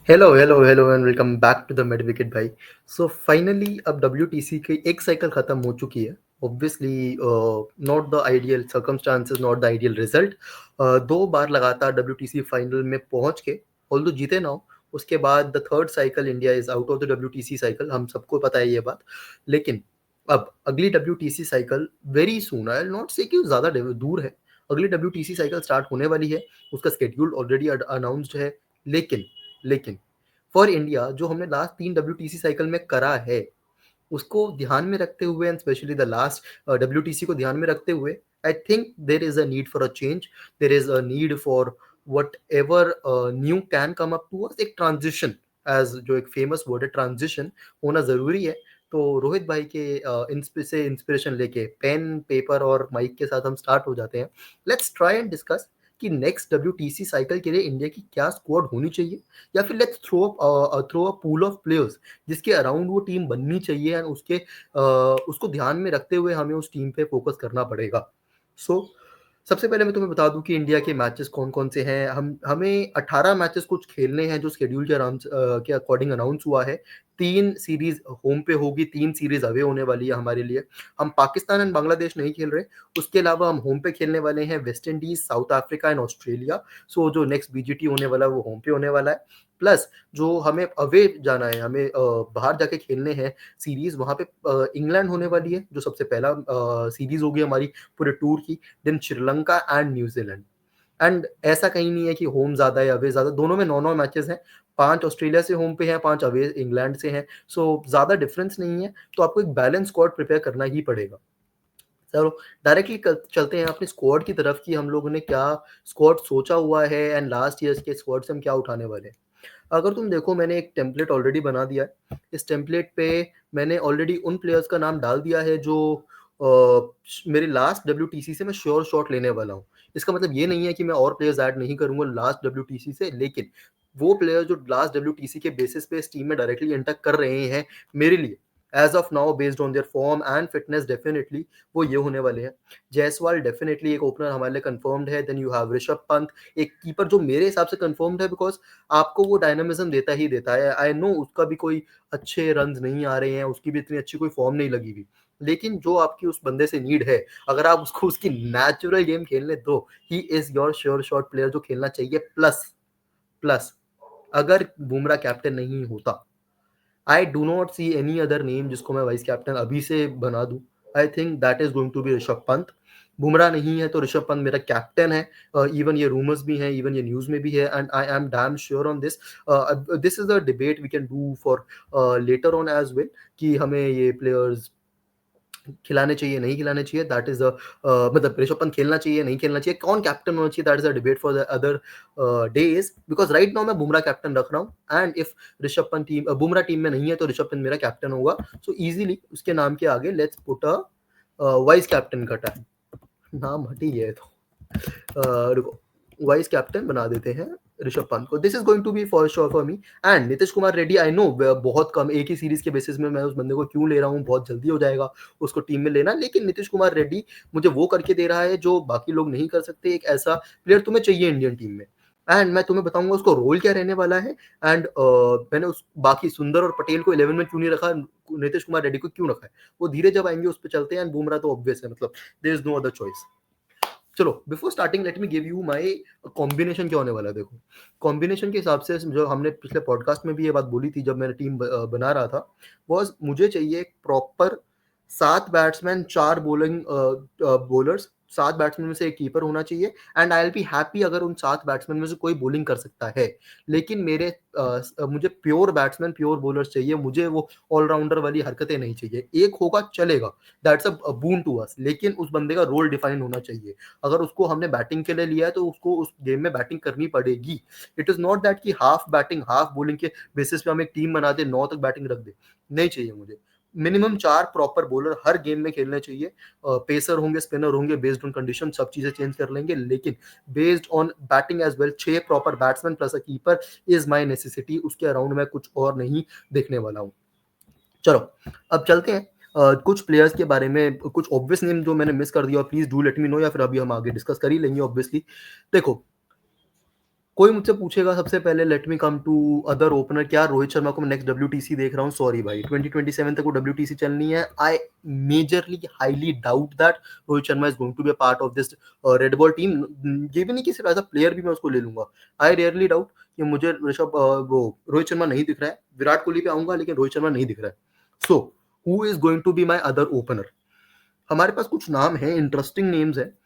Hello hello hello and welcome back to the midwicket भाई। So finally अब WTC की एक cycle ख़त्म हो चुकी है। Obviously not the ideal circumstances, not the ideal result. दो बार लगातार डब्ल्यूटीसी फाइनल में पहुंच के ऑल्दो जीते ना हो, उसके बाद the third cycle India is out of the WTC cycle, हम सबको पता है ये बात। लेकिन अब अगली WTC cycle very soon, I will not से कि ज़्यादा दूर है। अगली डब्ल्यूटीसी साइकिल स्टार्ट होने वाली है, उसका स्केड्यूल ऑलरेडी अनाउंस्ड है। लेकिन लेकिन फॉर इंडिया जो हमने लास्ट 3 डब्ल्यूटीसी साइकिल में करा है, उसको ध्यान में रखते हुए and specially the last WTC को ध्यान में रखते हुए, I think there is a need for a change, there is a need for whatever new can come up to us, एक ट्रांजिशन, एज़ जो एक फेमस वर्ड है ट्रांजिशन, होना ज़रूरी है। तो रोहित भाई के से इंस्पिरेशन लेके पेन, पेपर और माइक के साथ हम स्टार्ट हो जाते हैं। लेट्स ट्राई एंड डिस्कस कि नेक्स्ट डब्ल्यूटीसी साइकिल के लिए इंडिया की क्या स्क्वाड होनी चाहिए, या फिर let's throw a pool of players जिसके अराउंड वो टीम बननी चाहिए एंड उसको ध्यान में रखते हुए हमें उस टीम पे फोकस करना पड़ेगा। सो सबसे पहले मैं तुम्हें बता दूं कि इंडिया के मैचेस कौन-कौन से हैं। हमें 18 मैचेस कुछ खेलने हैं जो शेड्यूल के अकॉर्डिंग अनाउंस हुआ है। 3 सीरीज़ होम पे होगी, 3 सीरीज़ अवे होने वाली है हमारे लिए। हम पाकिस्तान एंड बांग्लादेश नहीं खेल रहे, उसके अलावा हम होम पे खेलने वाले हैं West Indies, South Africa and Australia. So जो नेक्स्ट बीजीटी होने वाला है वो होम पे होने वाला है। प्लस जो हमें अवे जाना है, हमें बाहर जाके खेलने हैं सीरीज़, वहाँ पे इंग्लैंड होने वाली है जो सबसे पहला सीरीज़ होगी हमारी पूरे टूर की। Then Sri Lanka and New Zealand. And ऐसा कहीं नहीं है कि होम ज़्यादा है अवे ज़्यादा, दोनों में 9-9 मैचेस हैं। 5 ऑस्ट्रेलिया से होम पे हैं, 5 अवे इंग्लैंड से हैं। सो ज़्यादा डिफरेंस नहीं है, तो आपको एक बैलेंस स्क्वाड प्रिपेयर करना ही पड़ेगा। चलो डायरेक्टली चलते हैं अपने स्क्वाड की तरफ कि हम लोगों ने क्या स्क्वाड सोचा हुआ है एंड लास्ट ईयर्स के स्क्वाड से हम क्या उठाने वाले हैं। अगर तुम देखो, मैंने एक टेम्पलेट ऑलरेडी बना दिया है। इस टेम्पलेट पे मैंने ऑलरेडी उन प्लेयर्स का नाम डाल दिया है जो मेरे लास्ट डब्ल्यूटीसी से मैं श्योर शॉट लेने वाला हूँ। इसका मतलब ये नहीं है कि मैं और प्लेयर्स ऐड नहीं करूँगा लास्ट डब्ल्यूटीसी से, लेकिन वो प्लेयर जो लास्ट डब्ल्यूटीसी के बेसिस पे इस टीम में डायरेक्टली एंटर कर रहे हैं मेरे लिए, as of now based on their form and fitness, definitely वो ये होने वाले हैं। जायसवाल डेफिनेटली एक ओपनर हमारे लिए कंफर्म्ड है। Then you have Rishabh Pant, एक कीपर जो मेरे हिसाब से कंफर्म्ड है, बिकॉज आपको वो डायनामिज्म देता ही देता है। आई नो उसका भी कोई अच्छे रन्स नहीं आ रहे हैं, उसकी भी इतनी अच्छी कोई फॉर्म नहीं लगी हुई, लेकिन जो आपकी उस बंदे से नीड है, अगर आप उसको उसकी नेचुरल गेम खेलने दो, he is your sure shot player जो खेलना चाहिए। प्लस प्लस अगर बुमराह कैप्टन नहीं होता, I do not see any other name जिसको मैं वाइस कैप्टन अभी से बना दूं। I think that is going to be Rishabh Pant. Bumrah नहीं है तो ऋषभ पंत मेरा कैप्टन है। इवन ये रूमर्स भी हैं, इवन ये न्यूज में भी है, and I am damn sure on this. This is a debate we can do for later on as well, कि हमें ये प्लेयर्स खिलाने चाहिए, नहीं खिलाने चाहिए। दैट इज़ मतलब ऋषभ पंत खेलना चाहिए, नहीं खेलना चाहिए, कौन कैप्टन होना चाहिए, that is a debate for the other days. Because right now मैं बुमराह कैप्टन रख रहा हूँ, एंड इफ बुमराह टीम में नहीं है तो ऋषभ पंत मेरा कैप्टन होगा। सो ईज़िली उसके नाम के आगे let's put a vice captain का टैग। नाम हट ही गया है तो रुको, वाइस कैप्टन बना देते हैं ऋषभ पंत को। This is going to be for sure for me. And Nitish Kumar Reddy, I know बहुत कम, एक ही सीरीज के बेसिस में मैं उस बंदे को क्यों ले रहा हूँ, बहुत जल्दी हो जाएगा उसको टीम में लेना, लेकिन नीतीश कुमार रेड्डी मुझे वो करके दे रहा है जो बाकी लोग नहीं कर सकते। एक ऐसा प्लेयर तुम्हें चाहिए इंडियन टीम में, एंड मैं तुम्हें बताऊंगा उसको रोल क्या रहने वाला है। एंड मैंने उस बाकी सुंदर और पटेल को 11 में क्यों नहीं रखा, नीतीश कुमार रेड्डी को क्यों रखा है, वो धीरे जब आएंगे उस पर चलते हैं। एंड बुमराह तो ऑब्वियस है, मतलब there is no other choice. चलो before starting let me give you my combination क्या होने वाला है। देखो, कॉम्बिनेशन के हिसाब से जो हमने पिछले पॉडकास्ट में भी ये बात बोली थी जब मैं टीम बना रहा था, वॉज मुझे चाहिए प्रॉपर 7 बैट्समैन, 4 बॉलर्स, 7 बैट्समैन में से एक कीपर होना चाहिए। And I will be happy अगर उन 7 बैट्समैन में से कोई बॉलिंग कर सकता है, लेकिन मुझे प्योर बैट्समैन, प्योर बॉलर्स चाहिए। मुझे वो ऑलराउंडर वाली हरकतें नहीं चाहिए। एक होगा चलेगा, that's a boon to us, लेकिन उस बंदे का रोल डिफाइन होना चाहिए। अगर उसको हमने बैटिंग के लिए लिया है तो उसको उस गेम में बैटिंग करनी पड़ेगी। इट इज नॉट दैट कि हाफ बैटिंग हाफ बॉलिंग के बेसिस पे हम एक टीम बना दे, 9 तक बैटिंग रख दे, नहीं चाहिए मुझे। मिनिमम 4 प्रॉपर बॉलर हर गेम में खेलने चाहिए। पेसर होंगे, स्पिनर होंगे, बेस्ड ऑन कंडीशन सब चीजें चेंज कर लेंगे, लेकिन based on batting as well 6 proper batsman plus a keeper is my necessity. उसके अराउंड मैं कुछ और नहीं देखने वाला हूँ। चलो अब चलते हैं कुछ प्लेयर्स के बारे में, कुछ ऑब्वियस नेम जो मैंने मिस कर दिया, please do let me know, या फिर अभी हम आगे डिस्कस कर ही लेंगे ऑब्वियसली। देखो, कोई मुझसे पूछेगा सबसे पहले, let me come to other opener, क्या रोहित शर्मा को मैं नेक्स्ट डब्ल्यूटीसी देख रहा हूँ? सॉरी भाई, 2027 तक वो डब्ल्यूटीसी चलनी है। I majorly highly doubt that Rohit Sharma is going to be a part of this red ball team. ये भी नहीं कि सिर्फ एज अ प्लेयर भी मैं उसको ले लूंगा। आई रियरली डाउट कि मुझे वो रोहित शर्मा नहीं दिख रहा है। विराट कोहली पे आऊंगा लेकिन रोहित शर्मा नहीं दिख रहा है। So who is going to be my other opener? हमारे पास कुछ नाम है, इंटरेस्टिंग नेम्स है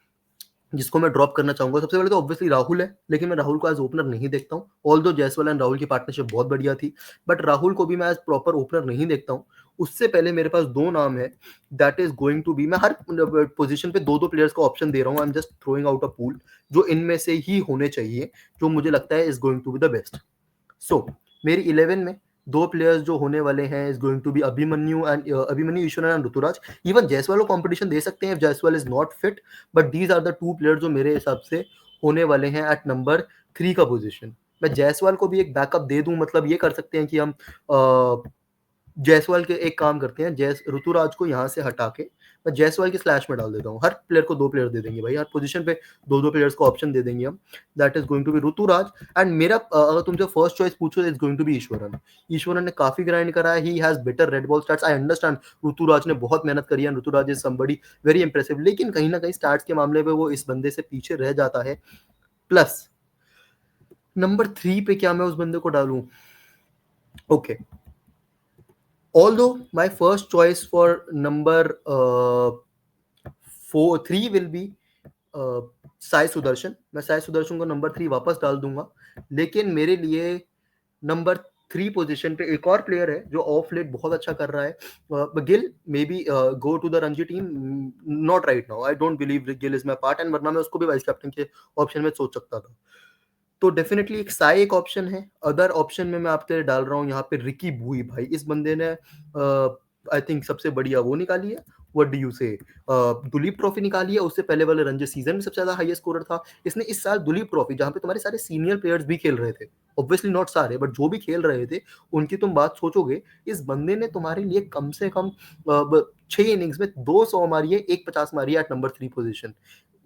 जिसको मैं ड्रॉप करना चाहूंगा। सबसे पहले तो ऑब्वियसली राहुल है, लेकिन मैं राहुल को एज ओपनर नहीं देखता हूँ। ऑल्दो जायसवाल एंड राहुल की पार्टनरशिप बहुत बढ़िया थी, बट राहुल को भी मैं एज प्रॉपर ओपनर नहीं देखता हूँ। उससे पहले मेरे पास दो नाम है, that is going to be, मैं हर पोजीशन पे दो दो प्लेयर्स को ऑप्शन दे रहा हूँ। I am just throwing out a pool जो इनमें से ही होने चाहिए, जो मुझे लगता है is going to be the best. So मेरी 11 में दो प्लेयर्स जो होने वाले हैं is going to be Abhimanyu Easwaran and Ruturaj. Even Jaiswal को कंपटीशन दे सकते हैं, Jaiswal is not fit, but these are the two players जो मेरे हिसाब से होने वाले हैं एट नंबर 3 का पोजीशन। मैं जायसवाल को भी एक बैकअप दे दूं, मतलब ये कर सकते हैं कि हम जायसवाल के एक काम करते हैं, ऋतुराज को यहाँ से हटा के मैं जायसवाल की स्लैश में डाल देता हूँ। हर प्लेयर को दो प्लेयर दे देंगे भाई, हर पोजीशन पे दो दो प्लेयर्स को ऑप्शन दे देंगे हम। That is going to be Ruturaj. And मेरा अगर तुमसे फर्स्ट चॉइस पूछो, is going to be Easwaran. Easwaran ने काफी ग्राइंड करा है, he has better red ball starts. I understand Ruturaj ने बहुत मेहनत करी है, Ruturaj is somebody very impressive, लेकिन कहीं ना कहीं स्टार्ट्स के मामले में वो इस बंदे से पीछे रह जाता है। प्लस नंबर 3 पे क्या मैं उस बंदे को डालूं? Okay, although my first choice for number 3 will be Sai Sudarshan. मैं साई सुदर्शन को नंबर 3 वापस डाल दूंगा, लेकिन मेरे लिए नंबर 3 पोजीशन पे एक और प्लेयर है जो ऑफ लेट बहुत अच्छा कर रहा है, Gill. Maybe go to the Ranji team, not right now, I don't believe Gill is my part, and वरना मैं उसको भी वाइस कैप्टन के ऑप्शन में सोच सकता था। तो डेफिनेटली एक साई एक ऑप्शन है। अदर ऑप्शन में मैं आपके लिए डाल रहा हूँ यहाँ पे रिकी भुई। भाई इस बंदे ने आई थिंक सबसे बढ़िया वो निकाली है, व्हाट डू यू से, दुलीप ट्रॉफी निकाली है। उससे पहले वाले रणजी सीजन में सबसे ज्यादा हाईएस्ट स्कोरर था। इसने इस साल दुलीप ट्रॉफी, जहाँ पे तुम्हारे सारे सीनियर प्लेयर्स भी खेल रहे थे, ऑब्वियसली नॉट सारे बट जो भी खेल रहे थे उनकी तुम बात सोचोगे, इस बंदे ने तुम्हारे लिए कम से कम 6 इनिंग्स में 200 मारी है, 150 मारी है एट नंबर 3 पोजीशन।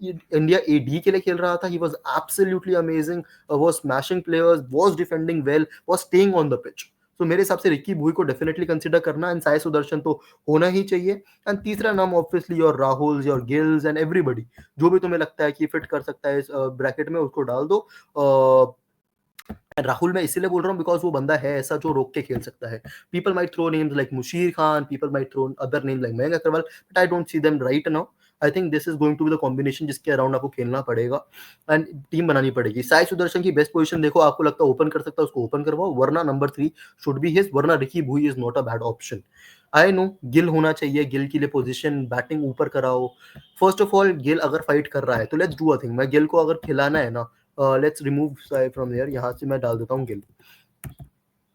इंडिया एडी के लिए खेल रहा था, he was absolutely amazing, was smashing players, was defending well, was staying on the pitch. तो मेरे हिसाब से रिकी भुई को डेफिनेटली कंसीडर करना, एंड साई सुदर्शन तो होना ही चाहिए। एंड तीसरा नाम obviously your Rahul, your Gills and everybody, जो भी तुम्हें लगता है कि फिट कर सकता है इस ब्रैकेट में, उसको डाल दो। राहुल मैं इसीलिए बोल रहा हूँ बिकॉज वो बंदा है ऐसा जो रोक के खेल सकता है। People might throw names like Musheer Khan, people might throw other name like Mayank Agarwal, but I don't see them right now. I think this is going to be the combination जिसके अराउंड आपको खेलना पड़ेगा एंड टीम बनानी पड़ेगी। साई सुदर्शन की बेस्ट पोजीशन देखो, आपको लगता है ओपन कर सकता है, उसको ओपन करवाओ, वरना नंबर 3 शुड बी हिज, वरना Ricky Bhui is not a bad option. I know Gill होना चाहिए, गिल के लिए पोजीशन बैटिंग ऊपर कराओ। फर्स्ट ऑफ ऑल गिल अगर फाइट कर रहा है तो लेट्स डू अ थिंग, मैं गिल को अगर खिलाना है ना, let's remove Sai from there, यहाँ से मैं डाल देता हूँ गिल।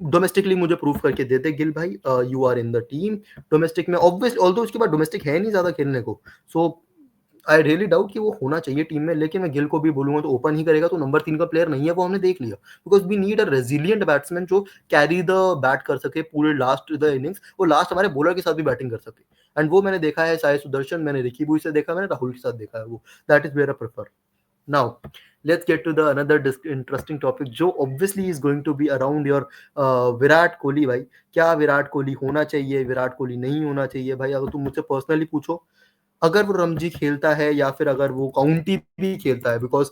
डोमेस्टिकली मुझे प्रूव करके दे दे गिल भाई, you are in the team. Domestic में ऑब्वियसली, ऑल्दो उसके बाद डोमेस्टिक है नहीं ज्यादा खेलने को, सो आई रियली डाउट कि वो होना चाहिए टीम में। लेकिन मैं गिल को भी बोलूंगा तो ओपन ही करेगा, तो नंबर 3 का प्लेयर नहीं है वो, हमने देख लिया। Because we need a resilient batsman जो कैरी द बैट कर सके पूरे लास्ट द इनिंग्स, वो लास्ट हमारे बॉलर के साथ भी बैटिंग कर सके। एंड वो मैंने देखा है साई सुदर्शन, मैंने रिकी बुई से देखा, मैंने राहुल के साथ देखा है, वो that is where I prefer. Now, let's get to the another interesting topic जो obviously is going to be around your Virat Kohli. भाई क्या विराट कोहली होना चाहिए, विराट कोहली नहीं होना चाहिए? भाई अगर तुम मुझसे पर्सनली पूछो, अगर वो रणजी खेलता है या फिर अगर वो काउंटी भी खेलता है, बिकॉज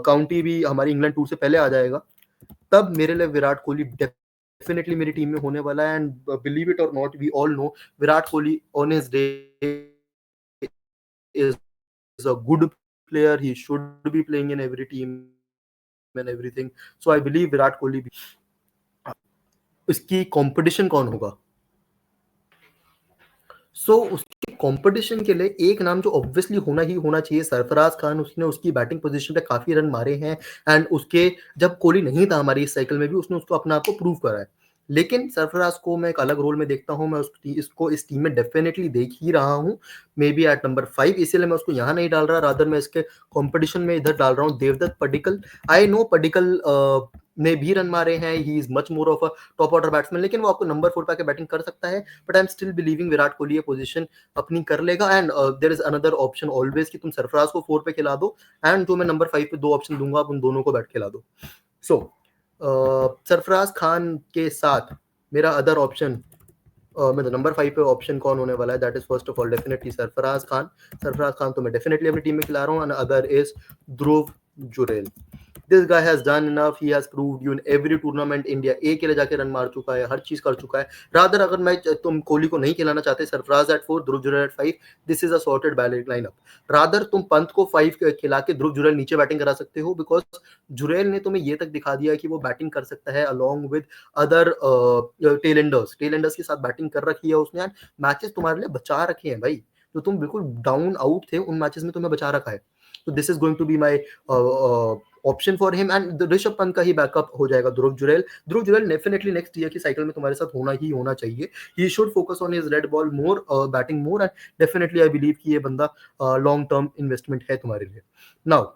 काउंटी भी हमारी इंग्लैंड टूर से पहले आ जाएगा, तब मेरे लिए विराट कोहली डेफिनेटली मेरी टीम में होने वाला है। एंड बिलीव इट और not, we all know Virat Kohli on his day is a good player. He should be playing in every team and everything. So I believe Virat Kohli भी। इसकी कंपटीशन कौन होगा? सो उसके कंपटीशन के लिए एक नाम जो ऑब्वियसली होना ही होना चाहिए, सरफराज खान। उसने उसकी बैटिंग पोजीशन पे काफी रन मारे हैं, एंड उसके जब कोहली नहीं था हमारी इस साइकिल में भी, उसने उसको अपना आपको प्रूव करा है। लेकिन सरफराज को मैं एक अलग रोल में देखता हूं, मैं इसको इस टीम में डेफिनेटली देख ही रहा हूं, मे बी एट नंबर 5, इसीलिए मैं उसको यहाँ नहीं डाल रहा, रादर मैं इसके कंपटीशन में इधर डाल रहा हूँ देवदत्त पडिक्कल। आई नो पडिक्कल ने भी रन मारे हैं, ही is much more of a top order batsman, लेकिन वो आपको नंबर 4 पे आके बैटिंग कर सकता है। But I am still believing Virat Kohli ये पोजीशन अपनी कर लेगा। And there is another option always कि तुम सरफराज को 4 पे खिला दो, एंड जो मैं नंबर 5 पे दो ऑप्शन दूंगा आप उन दोनों को बैठ खिला दो। सो सरफराज खान के साथ मेरा अदर ऑप्शन, मतलब नंबर 5 पे ऑप्शन कौन होने वाला है, that is first of all definitely Sarfaraz Khan. Sarfaraz Khan तो मैं डेफिनेटली अपनी टीम में खिला रहा हूँ, and other is Dhruv Jurel. This guy has done enough, he has proved you in every tournament. India A के लिए जाके रन मार चुका है, हर चीज कर चुका है। रादर अगर मैं तुम कोहली को नहीं खिलाना चाहते, Sarfaraz at 4, Dhruv Jurel at 5, this is a sorted batting lineup. Rather तुम पंत को 5 खिला के ध्रुव जुरेल नीचे बैटिंग करा सकते हो, बिकॉज जुरेल ने तुम्हें ये तक दिखा दिया है कि वो बैटिंग कर सकता है अलॉन्ग विद अदर टेलेंडर्स के साथ बैटिंग कर रखी है उसने, एंड मैचेस तुम्हारे लिए बचा रखे हैं भाई। तो तुम बिल्कुल डाउन आउट थे, उन मैचेस में तुम्हें बचा रखा है। तो this is going to be my option for him, and Rishabh Pant का ही बैकअप हो जाएगा Dhruv Jurel. Dhruv Jurel definitely next year की साइकिल में तुम्हारे साथ होना ही होना चाहिए। He should focus on his red ball more, batting more, and definitely I believe कि ये बंदा लॉन्ग टर्म इन्वेस्टमेंट है तुम्हारे लिए। नाउ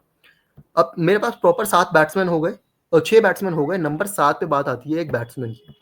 अब मेरे पास प्रॉपर 7 बैट्समैन हो गए और 6 बैट्समैन हो गए। नंबर 7 पे बात आती है एक बैट्समैन की।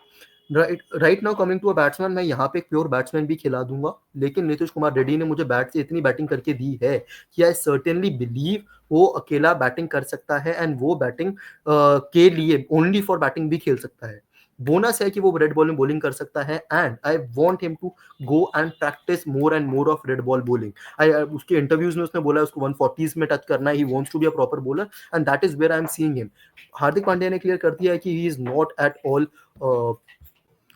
Right now coming to a batsman, मैं यहाँ पे एक प्योर बैट्समैन भी खिला दूंगा, लेकिन नीतीश कुमार रेड्डी ने मुझे बैट से इतनी बैटिंग करके दी है कि आई सर्टेनली बिलीव वो अकेला बैटिंग कर सकता है, एंड वो बैटिंग के लिए ओनली फॉर बैटिंग भी खेल सकता है। बोनस है कि वो रेड बॉल में बॉलिंग कर सकता है, and I want him to go and practice more and more of red ball bowling. I उसके इंटरव्यूज में उसने बोला है उसको 140s में टच करना है, he wants to be a proper bowler, and that is where I am seeing him. Hardik Pandya ने क्लियर कर दिया है कि he is not at all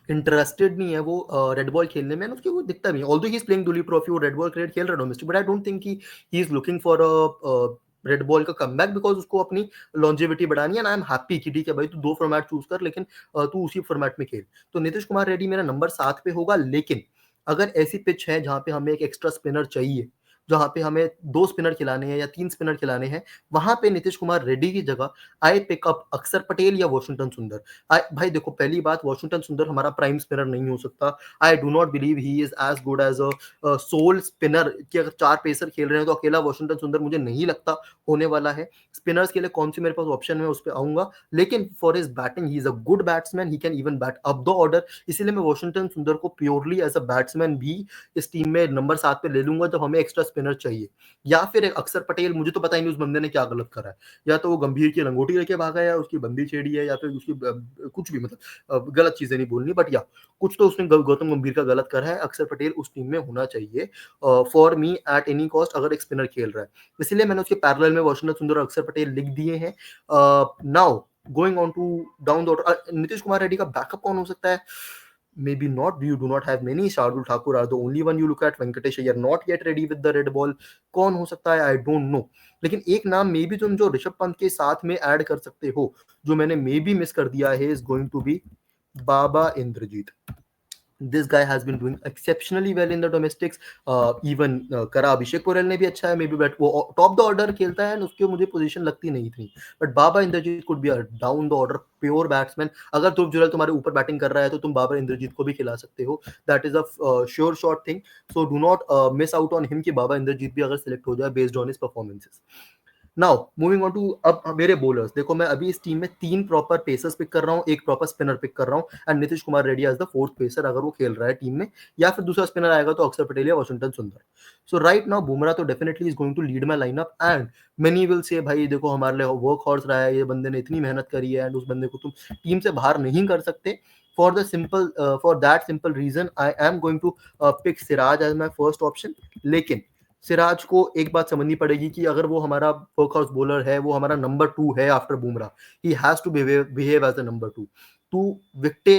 interested नहीं है वो रेड बॉल खेलने में, उसको वो दिखता नहीं है। Although he is playing Duleep trophy, वो रेड बॉल क्रिकेट खेल रहा है domestic, but I don't think he is looking for a red ball का कमबैक, बिकॉज उसको अपनी लॉन्जेविटी बढ़ानी है। आई एम हैप्पी कि ठीक है भाई तू 2 फॉर्मेट चूज कर, लेकिन तू उसी फॉर्मेट में खेल। तो नीतीश कुमार रेड्डी मेरा नंबर 7 पे होगा, लेकिन अगर ऐसी पिच है जहां पे हमें एक एक्स्ट्रा स्पिनर चाहिए, जहां पे हमें 2 स्पिनर खिलाने हैं या 3 स्पिनर खिलाने हैं, वहां पे नीतीश कुमार रेड्डी की जगह आई पिकअप अक्षर पटेल या वॉशिंगटन सुंदर। भाई देखो पहली बात, वॉशिंगटन सुंदर हमारा प्राइम स्पिनर नहीं हो सकता। I do not believe he is as good as a sole spinner, कि अगर 4 पेसर खेल रहे हैं तो अकेला वॉशिंगटन सुंदर मुझे नहीं लगता होने वाला है। स्पिनर्स के लिए कौन सी मेरे पास ऑप्शन है उस पर आऊंगा, लेकिन for his batting he is a good batsman, he can even bat up the order. इसीलिए मैं वॉशिंगटन सुंदर को प्योरली एज अ बैट्समैन भी इस टीम में नंबर 7 पे ले लूंगा जब हमें एक्स्ट्रा स्पिनर चाहिए। या फिर एक अक्षर पटेल, मुझे तो पता ही नहीं उस बंदे ने क्या गलत करा है, या तो वो गंभीर की लंगोटी लेके भागा है, या उसकी बंदी छेड़ी है, या फिर उसकी कुछ भी, मतलब गलत चीजें नहीं बोलनी, बट या कुछ तो उसने गौतम गंभीर का गलत करा है। अक्षर पटेल उस टीम में होना चाहिए for me at any cost, अगर एक स्पिनर खेल रहा है। इसलिए मैंने उसके पैरेलल में वॉशिंगटन सुंदर और अक्षर पटेल लिख दिए हैं। Now going on to down the order, Nitish Kumar Reddy का बैकअप कौन हो सकता है? Maybe not. You do not have many. Shardul Thakur are the only one you look at. Venkatesh Iyer not yet ready with the red ball. कौन हो सकता है? I don't know. लेकिन एक नाम मे भी तुम जो ऋषभ पंत के साथ में ऐड कर सकते हो, जो मैंने मे भी मिस कर दिया है, is going to be Baba Indrajith. This guy has been doing exceptionally well in the domestics. Even करा अभिषेक पोरेल ने भी अच्छा है, मे बी बट वो टॉप द ऑर्डर खेलता है, उसके मुझे पोजीशन लगती नहीं थी। But Baba Indrajith could be a down the order pure batsman. अगर ध्रुव जुरैल तुम्हारे ऊपर बैटिंग कर रहा है तो तुम बाबर इंद्रजीत को भी खिला सकते हो, that is a sure shot thing. So do not miss out on him कि बाबा इंद्रजीत भी अगर सिलेक्ट हो जाए based on his performances. Now moving on to अब मेरे बॉलर्स देखो, मैं अभी इस टीम में 3 प्रॉपर पेसर्स पिक कर रहा हूँ, एक प्रॉपर स्पिनर पिक कर रहा हूँ, and Nitish Kumar Reddy as the 4th pacer अगर वो खेल रहा है टीम में, या फिर दूसरा स्पिनर आएगा तो अक्षर पटेल या वॉशिंगटन सुंदर। सो राइट नाउ बुमराह तो definitely is going to lead my lineup, and many will say भाई देखो हमारे लिए वर्क हॉर्स रहा है, ये बंदे ने इतनी मेहनत करी है, एंड उस बंदे को तुम टीम से बाहर नहीं कर सकते। For that simple reason I am going to pick Siraj as my first option. लेकिन सिराज को एक बात समझनी पड़ेगी कि अगर वो हमारा वर्कहाउस बॉलर है, वो हमारा नंबर 2 है after Bumrah, he has to behave as a number 2। तू विकटे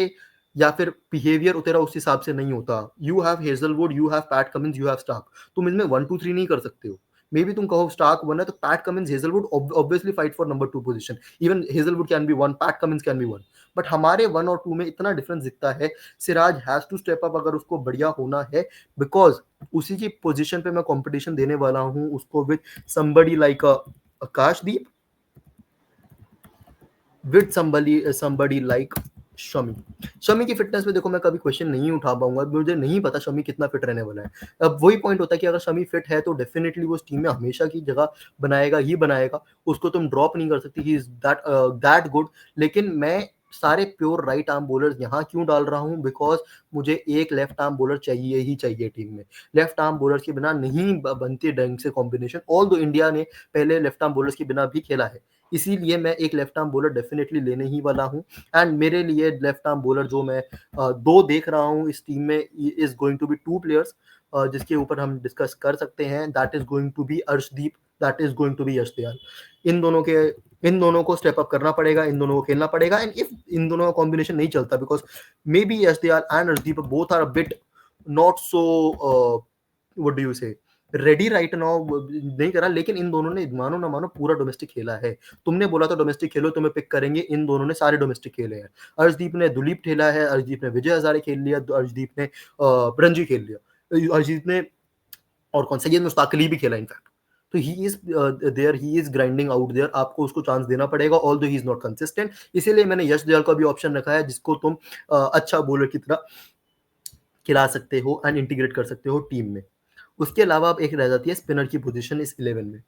या फिर बिहेवियर तेरा उस हिसाब से नहीं होता। You have Hazlewood, you have Pat Cummins, you have Starc, तुम इनमें 1 2 3 नहीं कर सकते हो। मे बी तुम कहो स्टार्क 1 है तो Pat Cummins Hazlewood obviously fight for number 2 position. Even Hazlewood can be 1, Pat Cummins can be 1, but हमारे 1 और 2 में इतना डिफरेंस दिखता है। Siraj has to step up अगर उसको बढ़िया होना है, बिकॉज उसी की पोजीशन पे मैं कंपटीशन देने वाला हूं उसको with somebody like Akashdeep, with somebody like Shami. Shami की फिटनेस में देखो मैं कभी क्वेश्चन नहीं उठा पाऊंगा, मुझे नहीं पता शमी कितना फिट रहने वाला है। अब वही पॉइंट होता है कि अगर शमी फिट है तो डेफिनेटली वो टीम में हमेशा की जगह बनाएगा ही बनाएगा, उसको तुम ड्रॉप नहीं कर सकती, ही इज दैट गुड। लेकिन मैं सारे प्योर राइट आर्म बॉलर्स यहाँ क्यों डाल रहा हूँ, बिकॉज मुझे एक लेफ्ट आर्म बॉलर चाहिए ही चाहिए टीम में। लेफ्ट आर्म बॉलर के बिना नहीं बनती ढंग से कॉम्बिनेशन, ऑल दो इंडिया ने पहले लेफ्ट आर्म बॉलर्स के बिना भी खेला है। इसीलिए मैं एक लेफ्ट आर्म बॉलर डेफिनेटली लेने ही वाला हूँ। एंड मेरे लिए लेफ्ट आर्म बॉलर जो मैं 2 देख रहा हूँ इस टीम में, is going to be 2 players, जिसके ऊपर हम डिस्कस कर सकते हैं। That is going to be Arshdeep, that is going to be Yash Dayal. इन दोनों के इन दोनों को स्टेप अप करना पड़ेगा, इन दोनों को खेलना पड़ेगा। एंड इफ इन दोनों का कॉम्बिनेशन नहीं चलता, because maybe Yash Dayal and Arshdeep both are a bit not so what do you say ready right now, नहीं करा। लेकिन इन दोनों ने मानो ना मानो पूरा डोमेस्टिक खेला है। तुमने बोला था डोमेस्टिक खेलो, तुम्हें पिक करेंगे, इन दोनों ने सारे डोमेस्टिक खेले हैं। अर्शदीप ने दुलीप खेला है, अर्शदीप ने विजय हजारे खेल लिया, अर्शदीप ने रणजी खेल लिया, अर्शदीप ने और कौन सा, ये मुश्ताक अली भी खेला इनफैक्ट। तो he is there, he is grinding out there, आपको उसको चांस देना पड़ेगा, although he is not consistent. इसीलिए मैंने यश दयाल का भी ऑप्शन रखा है, जिसको तुम अच्छा बॉलर की तरह खिला सकते हो एंड इंटीग्रेट कर सकते हो टीम में। उसके अलावा अब एक रह जाती है स्पिनर की पोजीशन इस 11 में।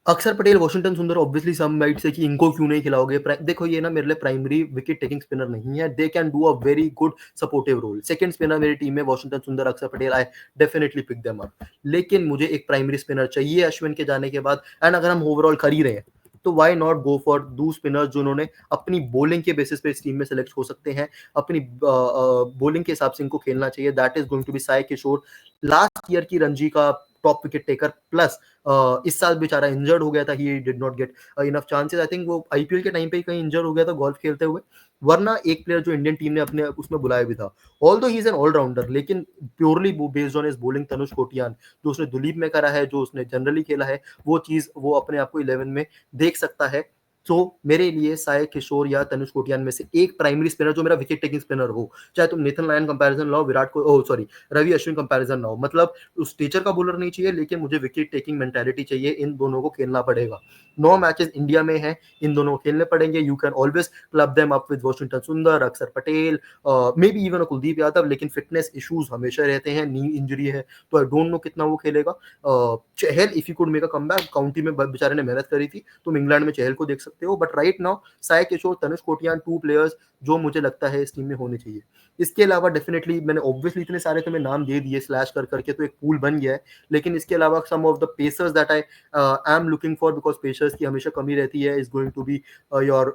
अक्षर पटेल, वॉशिंगटन सुंदर, ऑब्वियसली सम माइट से कि इनको क्यों नहीं खिलाओगे। देखो ये ना मेरे लिए प्राइमरी विकेट टेकिंग स्पिनर नहीं है, they can do a very good supportive role. Second spinner मेरी टीम में Washington Sundar, Axar Patel, I definitely pick them up. लेकिन मुझे एक प्राइमरी स्पिनर चाहिए अश्विन के जाने के बाद। एंड अगर हम ओवरऑल कर ही रहे हैं तो व्हाई नॉट गो फॉर दो स्पिनर्स जो उन्होंने अपनी बॉलिंग के बेसिस पे इस टीम में सेलेक्ट हो सकते हैं। अपनी बॉलिंग के हिसाब से इनको खेलना चाहिए। That is going to be Sai Kishore, last year की रणजी का टॉप विकेट टेकर, प्लस इस साल बेचारा इंजर्ड हो गया था, he did not get enough chances. I think वो आईपीएल के टाइम पे ही कहीं इंजर्ड हो गया था गोल्फ खेलते हुए, वरना एक प्लेयर जो इंडियन टीम ने अपने उसमें बुलाया भी था। Although he is an allrounder, लेकिन purely based on his bowling, Tanush Kotian जो उसने दुलीप में करा है, जो उसने जनरली खेला है, वो चीज वो अपने आप को 11 में देख सकता है। तो मेरे लिए साय किशोर या तनुष कोटियान में से एक प्राइमरी स्पिनर जो मेरा विकेट टेकिंग स्पिनर हो। चाहे तुम नेथन लायन कंपैरिजन लाओ, विराट को सॉरी रवि अश्विन कंपैरिजन लाओ, मतलब उस टीचर का बॉलर नहीं चाहिए, लेकिन मुझे विकेट टेकिंग मेंटालिटी चाहिए। इन दोनों को खेलना पड़ेगा। 9 मैचेस इंडिया में हैं, इन दोनों को खेलने पड़ेंगे। You can always club them up with Washington Sundar, Axar Patel, may be even Kuldeep Yadav, लेकिन फिटनेस इश्यूज हमेशा रहते हैं। नी इंजरी है तो आई डोंट नो कितना वो खेलेगा। Chahal if you could make a comeback, county में बेचारे ने मेहनत करी थी, तुम इंग्लैंड में चहल को देख सकते हो। But right now Sai Kishore, Tanush Kotian, 2 players जो मुझे लगता है इस टीम में होने चाहिए। इसके अलावा डेफिनेटली मैंने ऑब्वियसली इतने सारे तुम्हें नाम दे दिए स्लैश कर करके, तो एक पूल बन गया है। लेकिन इसके अलावा some of the pacers that I am looking for, because pacers की हमेशा कमी रहती है, is going to be your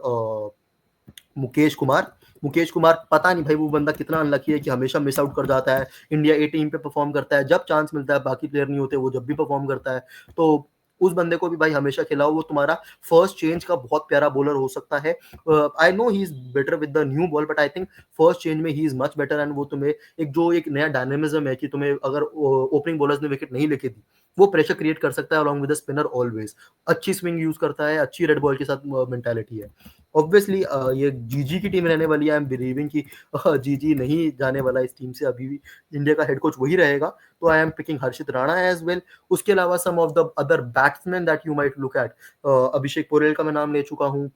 Mukesh Kumar. Mukesh Kumar, पता नहीं भाई वो बंदा कितना अनलकी है कि हमेशा मिस आउट कर जाता है। इंडिया ए टीम पे परफॉर्म करता है, जब चांस मिलता है, बाकी प्लेयर नहीं होते, वो जब भी परफॉर्म करता है। तो उस बंदे को भी भाई हमेशा खिलाओ, वो तुम्हारा फर्स्ट चेंज का बहुत प्यारा बॉलर हो सकता है। I know he is better with the new ball, but I think first change में he is much better. And वो तुम्हें एक नया डायनेमिज्म है कि तुम्हें अगर ओपनिंग बॉलर्स ने विकेट नहीं लेके दी, वो प्रेशर क्रिएट कर सकता है along with the spinner always. अच्छी स्विंग यूज करता है, अच्छी रेड बॉल के साथ मेंटालिटी है। ऑब्वियसली ये जीजी की टीम रहने वाली है। आई एम बिलीविंग कि जीजी नहीं जाने वाला इस टीम से, अभी भी इंडिया का हेड कोच वही रहेगा। तो I am picking Harshit Rana as well. उसके अलावा some of the other batsman that you might look at, Abhishek Porel का मैं नाम ले चुका हूँ,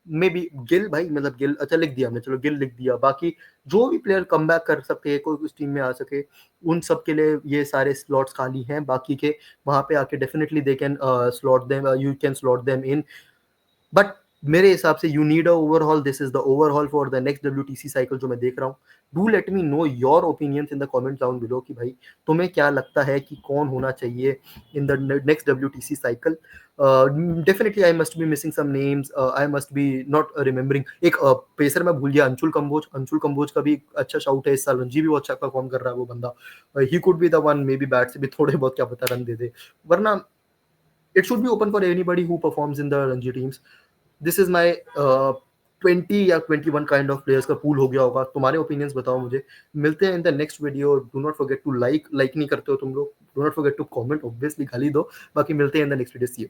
मे बी गिल, भाई मतलब गिल, अच्छा लिख दिया हमने, चलो गिल लिख दिया। बाकी जो भी प्लेयर कम बैक कर सकते हैं, कोई उस टीम में आ सके, उन सब के लिए ये सारे स्लॉट्स खाली हैं। बाकी के वहां पे आके definitely they can slot them, you can slot them in. But मेरे हिसाब से you need a overhaul, this is the overhaul for the next WTC cycle जो मैं देख रहा हूँ। Do let me know your opinions in the comment down below कि भाई तुम्हें क्या लगता है कि कौन होना चाहिए in the next WTC cycle. Definitely I must be missing some names, I must be not remembering. एक पेसर मैं भूल गया, अंशुल कंबोज। अंशुल कंबोज का भी अच्छा शाउट है इस साल, रणजी भी बहुत अच्छा परफॉर्म कर रहा है वो बंदा। He could be the one, may be bat से भी थोड़े बहुत क्या पता रन दे दे, वरना it should be open for anybody who performs in the Ranji teams. This is my 20 या 21 काइंड ऑफ प्लेयर्स का पूल हो गया होगा। तुम्हारे ओपिनियंस बताओ मुझे। मिलते हैं in the next video. Do not forget to like नहीं करते हो तुम लोग, do not forget to comment, obviously गाली दो। बाकी मिलते हैं in the next video. See you.